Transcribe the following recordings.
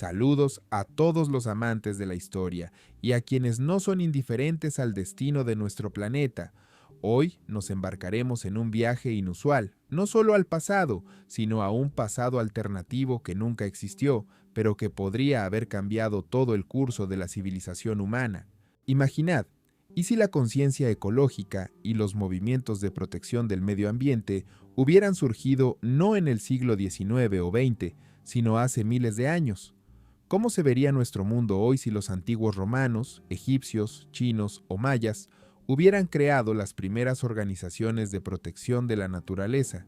Saludos a todos los amantes de la historia y a quienes no son indiferentes al destino de nuestro planeta. Hoy nos embarcaremos en un viaje inusual, no solo al pasado, sino a un pasado alternativo que nunca existió, pero que podría haber cambiado todo el curso de la civilización humana. Imaginad, ¿y si la conciencia ecológica y los movimientos de protección del medio ambiente hubieran surgido no en el siglo XIX o XX, sino hace miles de años? ¿Cómo se vería nuestro mundo hoy si los antiguos romanos, egipcios, chinos o mayas hubieran creado las primeras organizaciones de protección de la naturaleza?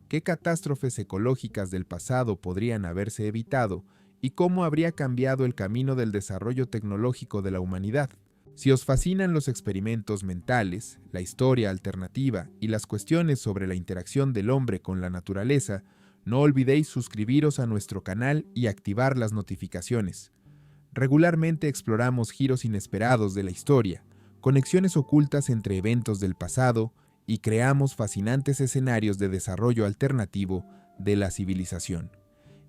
¿Qué catástrofes ecológicas del pasado podrían haberse evitado y cómo habría cambiado el camino del desarrollo tecnológico de la humanidad? Si os fascinan los experimentos mentales, la historia alternativa y las cuestiones sobre la interacción del hombre con la naturaleza, no olvidéis suscribiros a nuestro canal y activar las notificaciones. Regularmente exploramos giros inesperados de la historia, conexiones ocultas entre eventos del pasado y creamos fascinantes escenarios de desarrollo alternativo de la civilización.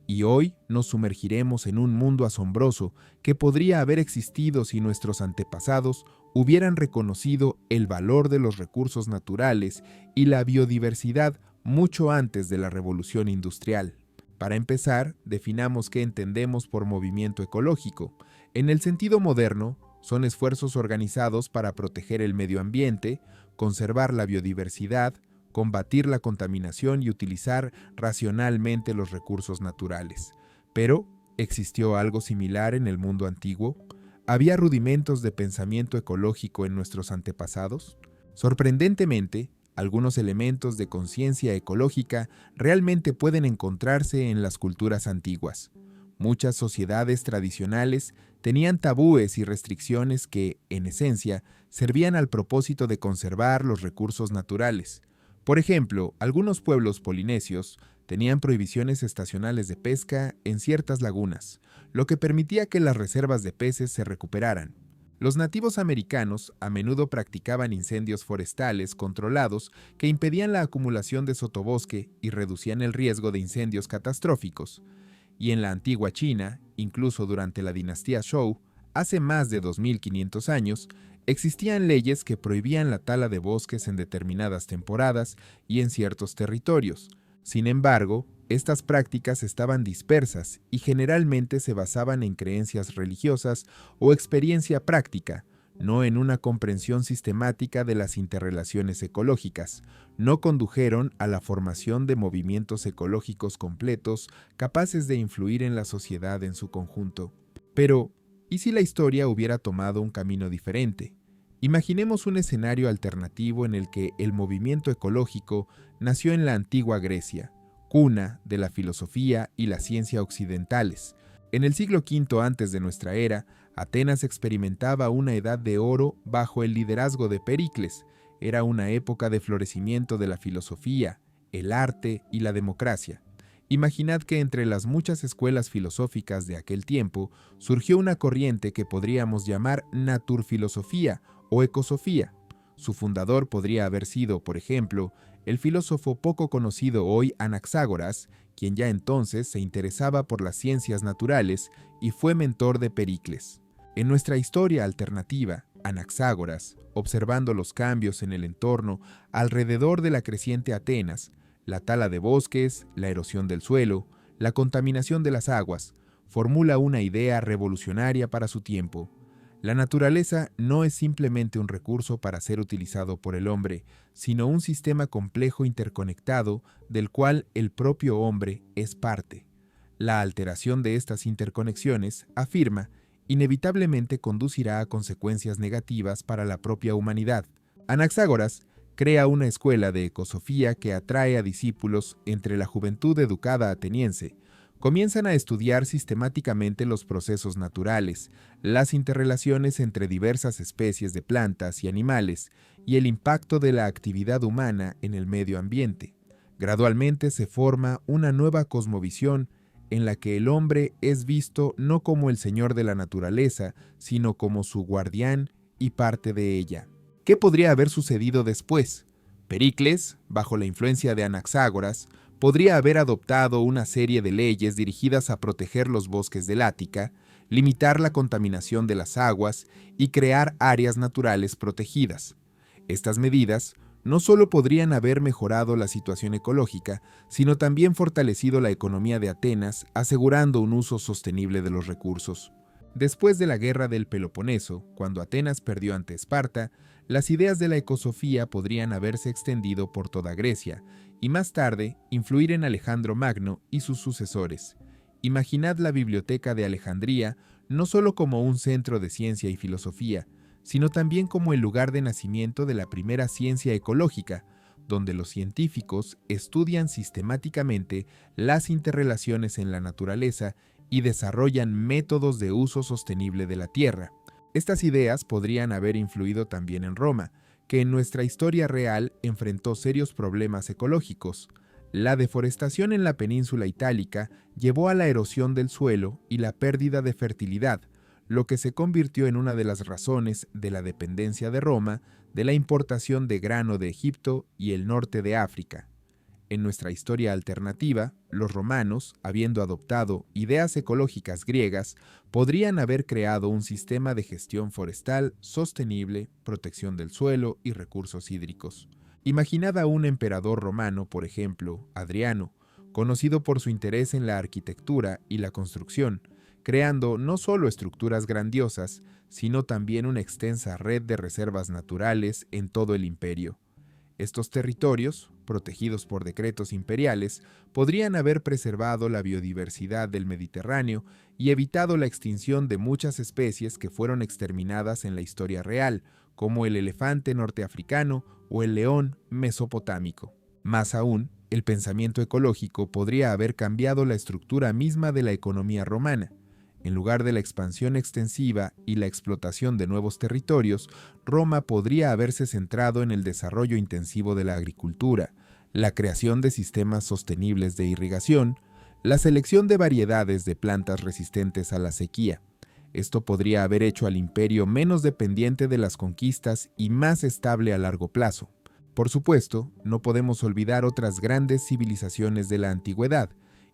Y hoy nos sumergiremos en un mundo asombroso que podría haber existido si nuestros antepasados hubieran reconocido el valor de los recursos naturales y la biodiversidad mucho antes de la revolución industrial. Para empezar, definamos qué entendemos por movimiento ecológico. En el sentido moderno, son esfuerzos organizados para proteger el medio ambiente, conservar la biodiversidad, combatir la contaminación y utilizar racionalmente los recursos naturales. Pero, ¿existió algo similar en el mundo antiguo? ¿Había rudimentos de pensamiento ecológico en nuestros antepasados? Sorprendentemente, algunos elementos de conciencia ecológica realmente pueden encontrarse en las culturas antiguas. Muchas sociedades tradicionales tenían tabúes y restricciones que, en esencia, servían al propósito de conservar los recursos naturales. Por ejemplo, algunos pueblos polinesios tenían prohibiciones estacionales de pesca en ciertas lagunas, lo que permitía que las reservas de peces se recuperaran. Los nativos americanos a menudo practicaban incendios forestales controlados que impedían la acumulación de sotobosque y reducían el riesgo de incendios catastróficos. Y en la antigua China, incluso durante la dinastía Zhou, hace más de 2500 años, existían leyes que prohibían la tala de bosques en determinadas temporadas y en ciertos territorios. Sin embargo, estas prácticas estaban dispersas y generalmente se basaban en creencias religiosas o experiencia práctica, no en una comprensión sistemática de las interrelaciones ecológicas. No condujeron a la formación de movimientos ecológicos completos capaces de influir en la sociedad en su conjunto. Pero, ¿y si la historia hubiera tomado un camino diferente? Imaginemos un escenario alternativo en el que el movimiento ecológico nació en la antigua Grecia, cuna de la filosofía y la ciencia occidentales. En el siglo V antes de nuestra era, Atenas experimentaba una edad de oro bajo el liderazgo de Pericles. Era una época de florecimiento de la filosofía, el arte y la democracia. Imaginad que entre las muchas escuelas filosóficas de aquel tiempo surgió una corriente que podríamos llamar naturfilosofía o ecosofía. Su fundador podría haber sido, por ejemplo, el filósofo poco conocido hoy Anaxágoras, quien ya entonces se interesaba por las ciencias naturales y fue mentor de Pericles. En nuestra historia alternativa, Anaxágoras, observando los cambios en el entorno alrededor de la creciente Atenas, la tala de bosques, la erosión del suelo, la contaminación de las aguas, formula una idea revolucionaria para su tiempo. La naturaleza no es simplemente un recurso para ser utilizado por el hombre, sino un sistema complejo interconectado del cual el propio hombre es parte. La alteración de estas interconexiones, afirma, inevitablemente conducirá a consecuencias negativas para la propia humanidad. Anaxágoras crea una escuela de ecosofía que atrae a discípulos entre la juventud educada ateniense. Comienzan a estudiar sistemáticamente los procesos naturales, las interrelaciones entre diversas especies de plantas y animales y el impacto de la actividad humana en el medio ambiente. Gradualmente se forma una nueva cosmovisión en la que el hombre es visto no como el señor de la naturaleza, sino como su guardián y parte de ella. ¿Qué podría haber sucedido después? Pericles, bajo la influencia de Anaxágoras, podría haber adoptado una serie de leyes dirigidas a proteger los bosques del Ática, limitar la contaminación de las aguas y crear áreas naturales protegidas. Estas medidas no solo podrían haber mejorado la situación ecológica, sino también fortalecido la economía de Atenas, asegurando un uso sostenible de los recursos. Después de la guerra del Peloponeso, cuando Atenas perdió ante Esparta, las ideas de la ecosofía podrían haberse extendido por toda Grecia y más tarde influir en Alejandro Magno y sus sucesores. Imaginad la Biblioteca de Alejandría no solo como un centro de ciencia y filosofía, sino también como el lugar de nacimiento de la primera ciencia ecológica, donde los científicos estudian sistemáticamente las interrelaciones en la naturaleza y desarrollan métodos de uso sostenible de la tierra. Estas ideas podrían haber influido también en Roma, que en nuestra historia real enfrentó serios problemas ecológicos. La deforestación en la península itálica llevó a la erosión del suelo y la pérdida de fertilidad, lo que se convirtió en una de las razones de la dependencia de Roma de la importación de grano de Egipto y el norte de África. En nuestra historia alternativa, los romanos, habiendo adoptado ideas ecológicas griegas, podrían haber creado un sistema de gestión forestal sostenible, protección del suelo y recursos hídricos. Imaginad a un emperador romano, por ejemplo, Adriano, conocido por su interés en la arquitectura y la construcción, creando no solo estructuras grandiosas, sino también una extensa red de reservas naturales en todo el imperio. Estos territorios, protegidos por decretos imperiales, podrían haber preservado la biodiversidad del Mediterráneo y evitado la extinción de muchas especies que fueron exterminadas en la historia real, como el elefante norteafricano o el león mesopotámico. Más aún, el pensamiento ecológico podría haber cambiado la estructura misma de la economía romana. En lugar de la expansión extensiva y la explotación de nuevos territorios, Roma podría haberse centrado en el desarrollo intensivo de la agricultura, la creación de sistemas sostenibles de irrigación, la selección de variedades de plantas resistentes a la sequía. Esto podría haber hecho al imperio menos dependiente de las conquistas y más estable a largo plazo. Por supuesto, no podemos olvidar otras grandes civilizaciones de la antigüedad.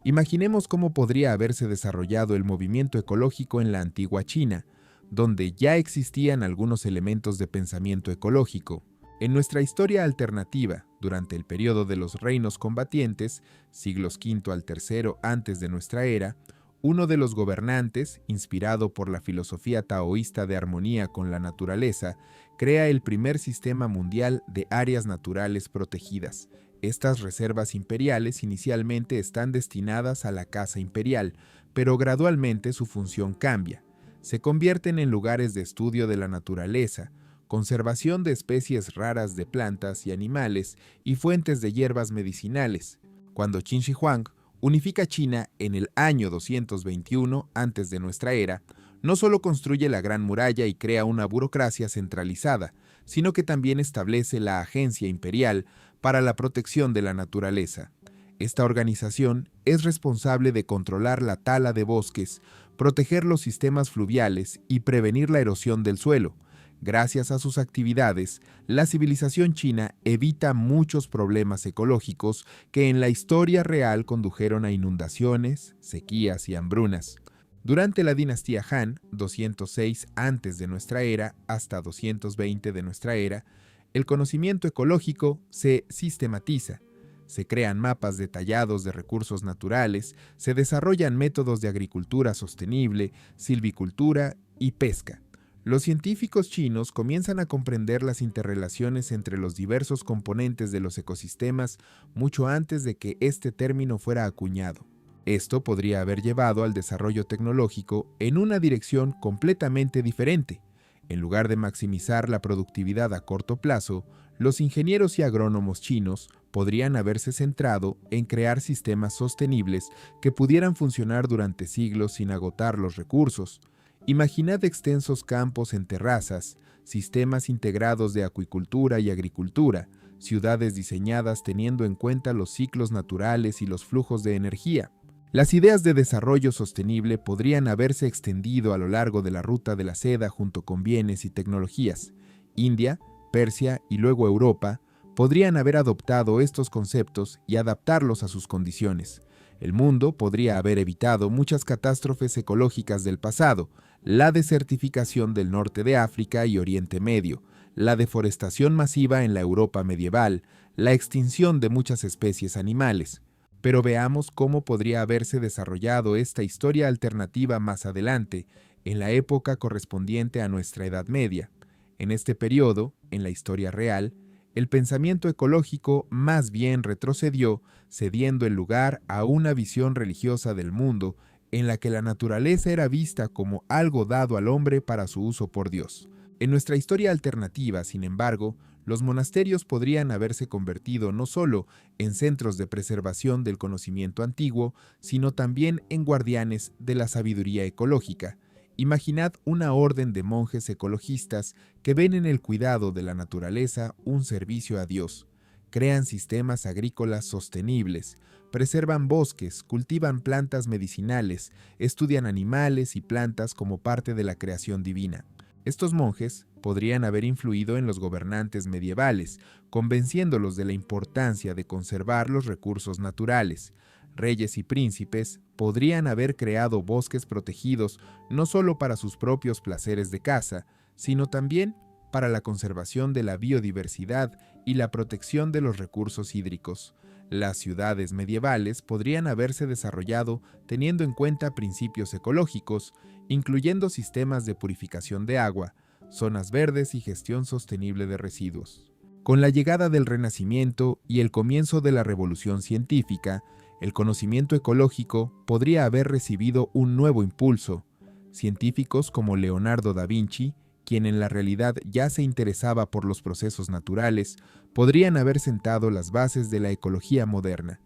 Imaginemos cómo podría haberse desarrollado el movimiento ecológico en la antigua China, donde ya existían algunos elementos de pensamiento ecológico. En nuestra historia alternativa, durante el periodo de los reinos combatientes, siglos V al III antes de nuestra era, uno de los gobernantes, inspirado por la filosofía taoísta de armonía con la naturaleza, crea el primer sistema mundial de áreas naturales protegidas. Estas reservas imperiales inicialmente están destinadas a la caza imperial, pero gradualmente su función cambia. Se convierten en lugares de estudio de la naturaleza, conservación de especies raras de plantas y animales y fuentes de hierbas medicinales. Cuando Qin Shi Huang unifica China en el año 221 antes de nuestra era, no solo construye la Gran Muralla y crea una burocracia centralizada, sino que también establece la Agencia Imperial para la Protección de la Naturaleza. Esta organización es responsable de controlar la tala de bosques, proteger los sistemas fluviales y prevenir la erosión del suelo. Gracias a sus actividades, la civilización china evita muchos problemas ecológicos que en la historia real condujeron a inundaciones, sequías y hambrunas. Durante la dinastía Han, 206 antes de nuestra era hasta 220 de nuestra era, el conocimiento ecológico se sistematiza. Se crean mapas detallados de recursos naturales, se desarrollan métodos de agricultura sostenible, silvicultura y pesca. Los científicos chinos comienzan a comprender las interrelaciones entre los diversos componentes de los ecosistemas mucho antes de que este término fuera acuñado. Esto podría haber llevado al desarrollo tecnológico en una dirección completamente diferente. En lugar de maximizar la productividad a corto plazo, los ingenieros y agrónomos chinos podrían haberse centrado en crear sistemas sostenibles que pudieran funcionar durante siglos sin agotar los recursos. Imaginad extensos campos en terrazas, sistemas integrados de acuicultura y agricultura, ciudades diseñadas teniendo en cuenta los ciclos naturales y los flujos de energía. Las ideas de desarrollo sostenible podrían haberse extendido a lo largo de la ruta de la seda junto con bienes y tecnologías. India, Persia y luego Europa podrían haber adoptado estos conceptos y adaptarlos a sus condiciones. El mundo podría haber evitado muchas catástrofes ecológicas del pasado, la desertificación del norte de África y Oriente Medio, la deforestación masiva en la Europa medieval, la extinción de muchas especies animales. Pero veamos cómo podría haberse desarrollado esta historia alternativa más adelante, en la época correspondiente a nuestra Edad Media. En este periodo, en la historia real, el pensamiento ecológico más bien retrocedió, cediendo el lugar a una visión religiosa del mundo en la que la naturaleza era vista como algo dado al hombre para su uso por Dios. En nuestra historia alternativa, sin embargo, los monasterios podrían haberse convertido no solo en centros de preservación del conocimiento antiguo, sino también en guardianes de la sabiduría ecológica. Imaginad una orden de monjes ecologistas que ven en el cuidado de la naturaleza un servicio a Dios. Crean sistemas agrícolas sostenibles, preservan bosques, cultivan plantas medicinales, estudian animales y plantas como parte de la creación divina. Estos monjes podrían haber influido en los gobernantes medievales, convenciéndolos de la importancia de conservar los recursos naturales. Reyes y príncipes podrían haber creado bosques protegidos no solo para sus propios placeres de caza, sino también para la conservación de la biodiversidad y la protección de los recursos hídricos. Las ciudades medievales podrían haberse desarrollado teniendo en cuenta principios ecológicos, incluyendo sistemas de purificación de agua, zonas verdes y gestión sostenible de residuos. Con la llegada del Renacimiento y el comienzo de la Revolución Científica, el conocimiento ecológico podría haber recibido un nuevo impulso. Científicos como Leonardo da Vinci, quien en la realidad ya se interesaba por los procesos naturales, podrían haber sentado las bases de la ecología moderna.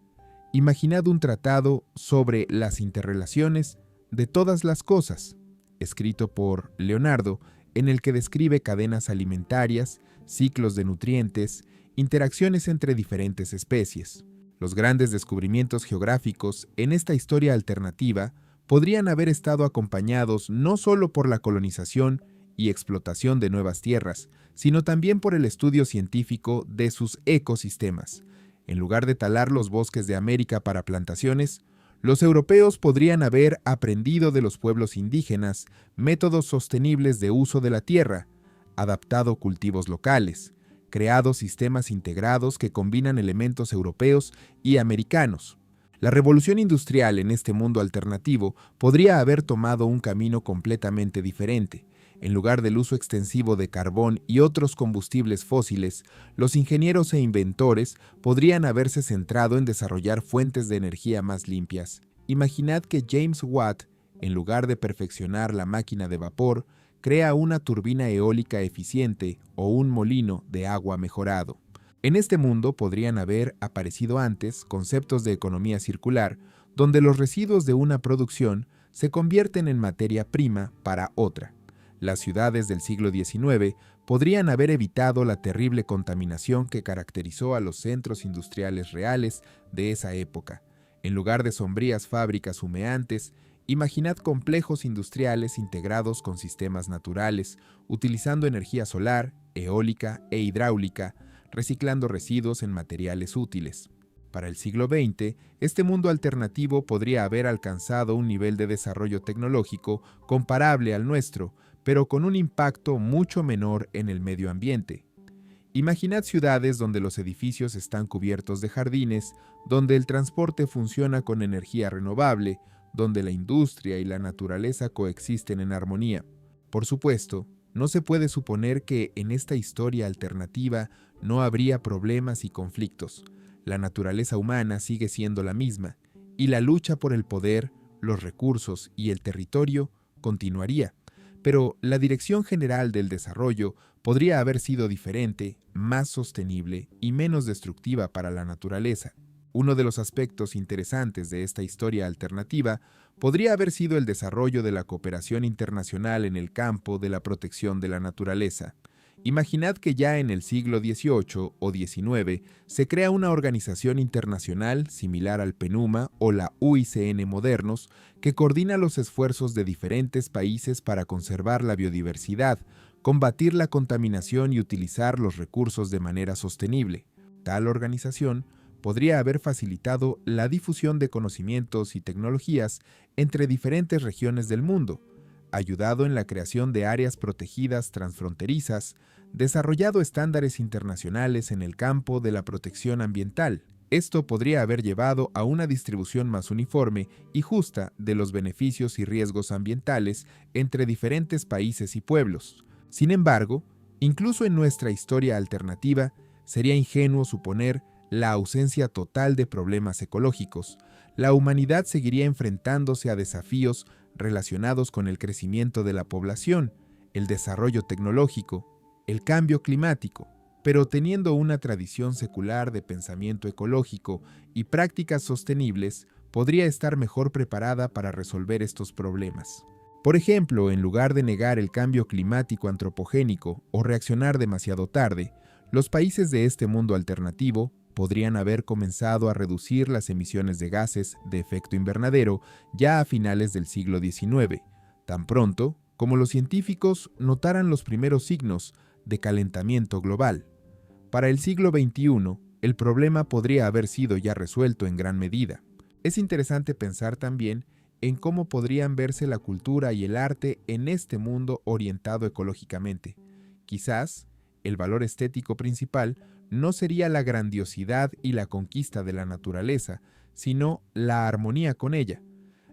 Imaginad un tratado sobre las interrelaciones de todas las cosas, escrito por Leonardo, en el que describe cadenas alimentarias, ciclos de nutrientes, interacciones entre diferentes especies. Los grandes descubrimientos geográficos en esta historia alternativa podrían haber estado acompañados no solo por la colonización y explotación de nuevas tierras, sino también por el estudio científico de sus ecosistemas. En lugar de talar los bosques de América para plantaciones, los europeos podrían haber aprendido de los pueblos indígenas métodos sostenibles de uso de la tierra, adaptado cultivos locales, creado sistemas integrados que combinan elementos europeos y americanos. La revolución industrial en este mundo alternativo podría haber tomado un camino completamente diferente. En lugar del uso extensivo de carbón y otros combustibles fósiles, los ingenieros e inventores podrían haberse centrado en desarrollar fuentes de energía más limpias. Imaginad que James Watt, en lugar de perfeccionar la máquina de vapor, crea una turbina eólica eficiente o un molino de agua mejorado. En este mundo podrían haber aparecido antes conceptos de economía circular, donde los residuos de una producción se convierten en materia prima para otra. Las ciudades del siglo XIX podrían haber evitado la terrible contaminación que caracterizó a los centros industriales reales de esa época. En lugar de sombrías fábricas humeantes, imaginad complejos industriales integrados con sistemas naturales, utilizando energía solar, eólica e hidráulica, reciclando residuos en materiales útiles. Para el siglo XX, este mundo alternativo podría haber alcanzado un nivel de desarrollo tecnológico comparable al nuestro, pero con un impacto mucho menor en el medio ambiente. Imaginad ciudades donde los edificios están cubiertos de jardines, donde el transporte funciona con energía renovable, donde la industria y la naturaleza coexisten en armonía. Por supuesto, no se puede suponer que en esta historia alternativa no habría problemas y conflictos. La naturaleza humana sigue siendo la misma, y la lucha por el poder, los recursos y el territorio continuaría. Pero la dirección general del desarrollo podría haber sido diferente, más sostenible y menos destructiva para la naturaleza. Uno de los aspectos interesantes de esta historia alternativa podría haber sido el desarrollo de la cooperación internacional en el campo de la protección de la naturaleza. Imaginad que ya en el siglo XVIII o XIX se crea una organización internacional similar al PNUMA o la UICN modernos que coordina los esfuerzos de diferentes países para conservar la biodiversidad, combatir la contaminación y utilizar los recursos de manera sostenible. Tal organización podría haber facilitado la difusión de conocimientos y tecnologías entre diferentes regiones del mundo, ayudado en la creación de áreas protegidas transfronterizas, desarrollado estándares internacionales en el campo de la protección ambiental. Esto podría haber llevado a una distribución más uniforme y justa de los beneficios y riesgos ambientales entre diferentes países y pueblos. Sin embargo, incluso en nuestra historia alternativa, sería ingenuo suponer la ausencia total de problemas ecológicos. La humanidad seguiría enfrentándose a desafíos relacionados con el crecimiento de la población, el desarrollo tecnológico, el cambio climático, pero teniendo una tradición secular de pensamiento ecológico y prácticas sostenibles, podría estar mejor preparada para resolver estos problemas. Por ejemplo, en lugar de negar el cambio climático antropogénico o reaccionar demasiado tarde, los países de este mundo alternativo podrían haber comenzado a reducir las emisiones de gases de efecto invernadero ya a finales del siglo XIX, tan pronto como los científicos notaran los primeros signos de calentamiento global. Para el siglo XXI, el problema podría haber sido ya resuelto en gran medida. Es interesante pensar también en cómo podrían verse la cultura y el arte en este mundo orientado ecológicamente. Quizás, el valor estético principal no sería la grandiosidad y la conquista de la naturaleza, sino la armonía con ella.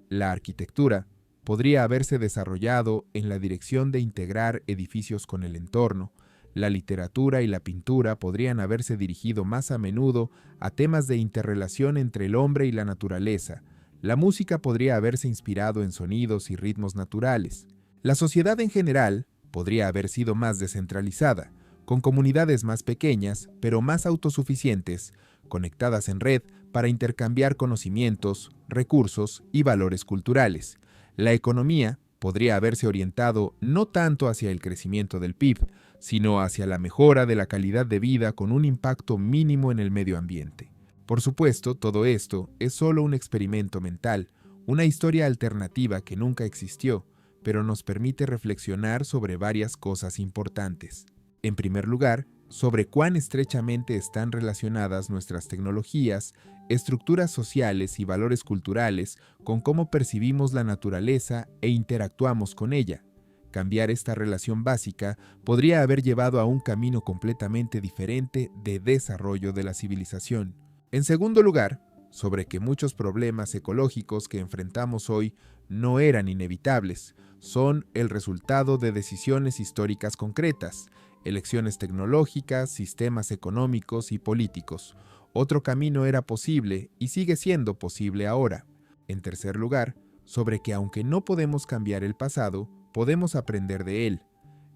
La arquitectura podría haberse desarrollado en la dirección de integrar edificios con el entorno. La literatura y la pintura podrían haberse dirigido más a menudo a temas de interrelación entre el hombre y la naturaleza. La música podría haberse inspirado en sonidos y ritmos naturales. La sociedad en general podría haber sido más descentralizada, con comunidades más pequeñas, pero más autosuficientes, conectadas en red para intercambiar conocimientos, recursos y valores culturales. La economía podría haberse orientado no tanto hacia el crecimiento del PIB, sino hacia la mejora de la calidad de vida con un impacto mínimo en el medio ambiente. Por supuesto, todo esto es solo un experimento mental, una historia alternativa que nunca existió, pero nos permite reflexionar sobre varias cosas importantes. En primer lugar, sobre cuán estrechamente están relacionadas nuestras tecnologías, estructuras sociales y valores culturales con cómo percibimos la naturaleza e interactuamos con ella. Cambiar esta relación básica podría haber llevado a un camino completamente diferente de desarrollo de la civilización. En segundo lugar, sobre que muchos problemas ecológicos que enfrentamos hoy no eran inevitables, son el resultado de decisiones históricas concretas, elecciones tecnológicas, sistemas económicos y políticos. Otro camino era posible y sigue siendo posible ahora. En tercer lugar, sobre que aunque no podemos cambiar el pasado, podemos aprender de él.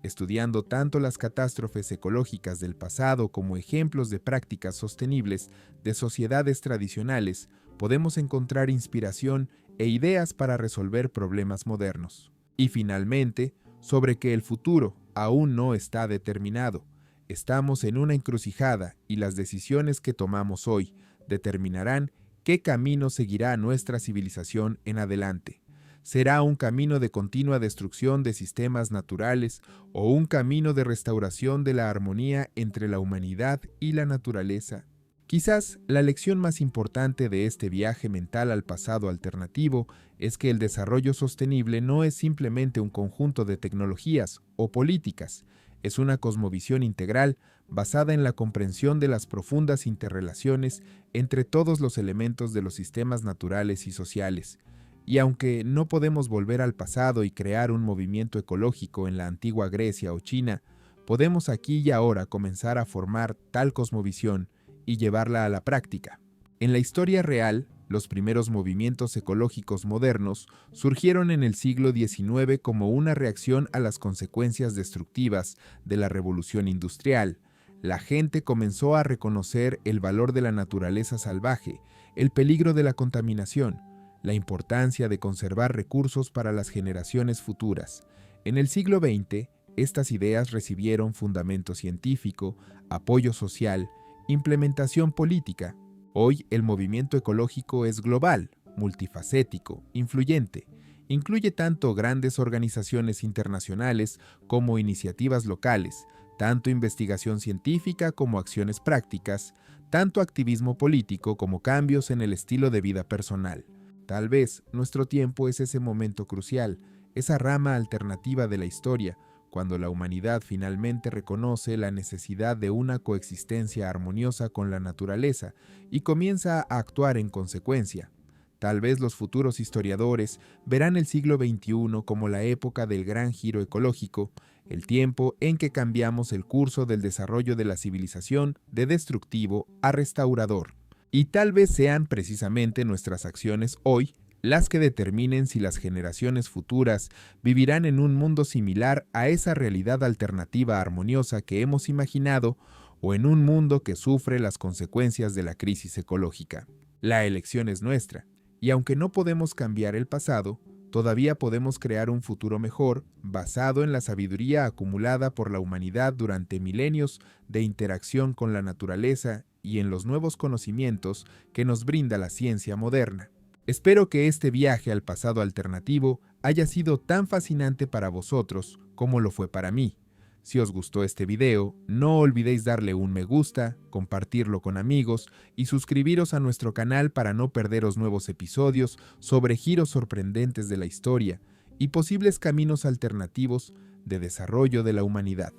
Estudiando tanto las catástrofes ecológicas del pasado como ejemplos de prácticas sostenibles de sociedades tradicionales, podemos encontrar inspiración e ideas para resolver problemas modernos. Y finalmente, sobre que el futuro aún no está determinado. Estamos en una encrucijada y las decisiones que tomamos hoy determinarán qué camino seguirá nuestra civilización en adelante. ¿Será un camino de continua destrucción de sistemas naturales o un camino de restauración de la armonía entre la humanidad y la naturaleza? Quizás la lección más importante de este viaje mental al pasado alternativo es que el desarrollo sostenible no es simplemente un conjunto de tecnologías o políticas, es una cosmovisión integral basada en la comprensión de las profundas interrelaciones entre todos los elementos de los sistemas naturales y sociales. Y aunque no podemos volver al pasado y crear un movimiento ecológico en la antigua Grecia o China, podemos aquí y ahora comenzar a formar tal cosmovisión y llevarla a la práctica. En la historia real, los primeros movimientos ecológicos modernos surgieron en el siglo XIX como una reacción a las consecuencias destructivas de la revolución industrial. La gente comenzó a reconocer el valor de la naturaleza salvaje, el peligro de la contaminación, la importancia de conservar recursos para las generaciones futuras. En el siglo XX, estas ideas recibieron fundamento científico, apoyo social, implementación política. Hoy el movimiento ecológico es global, multifacético, influyente. Incluye tanto grandes organizaciones internacionales como iniciativas locales, tanto investigación científica como acciones prácticas, tanto activismo político como cambios en el estilo de vida personal. Tal vez nuestro tiempo es ese momento crucial, esa rama alternativa de la historia, cuando la humanidad finalmente reconoce la necesidad de una coexistencia armoniosa con la naturaleza y comienza a actuar en consecuencia. Tal vez los futuros historiadores verán el siglo XXI como la época del gran giro ecológico, el tiempo en que cambiamos el curso del desarrollo de la civilización de destructivo a restaurador. Y tal vez sean precisamente nuestras acciones hoy las que determinen si las generaciones futuras vivirán en un mundo similar a esa realidad alternativa armoniosa que hemos imaginado o en un mundo que sufre las consecuencias de la crisis ecológica. La elección es nuestra, y aunque no podemos cambiar el pasado, todavía podemos crear un futuro mejor basado en la sabiduría acumulada por la humanidad durante milenios de interacción con la naturaleza y en los nuevos conocimientos que nos brinda la ciencia moderna. Espero que este viaje al pasado alternativo haya sido tan fascinante para vosotros como lo fue para mí. Si os gustó este video, no olvidéis darle un me gusta, compartirlo con amigos y suscribiros a nuestro canal para no perderos nuevos episodios sobre giros sorprendentes de la historia y posibles caminos alternativos de desarrollo de la humanidad.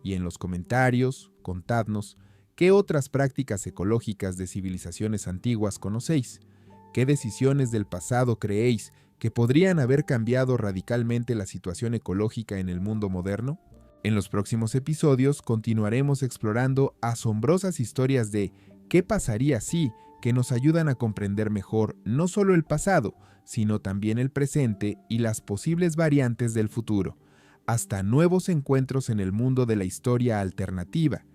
Y en los comentarios, contadnos qué otras prácticas ecológicas de civilizaciones antiguas conocéis. ¿Qué decisiones del pasado creéis que podrían haber cambiado radicalmente la situación ecológica en el mundo moderno? En los próximos episodios continuaremos explorando asombrosas historias de ¿qué pasaría si? Que nos ayudan a comprender mejor no solo el pasado, sino también el presente y las posibles variantes del futuro. Hasta nuevos encuentros en el mundo de la historia alternativa.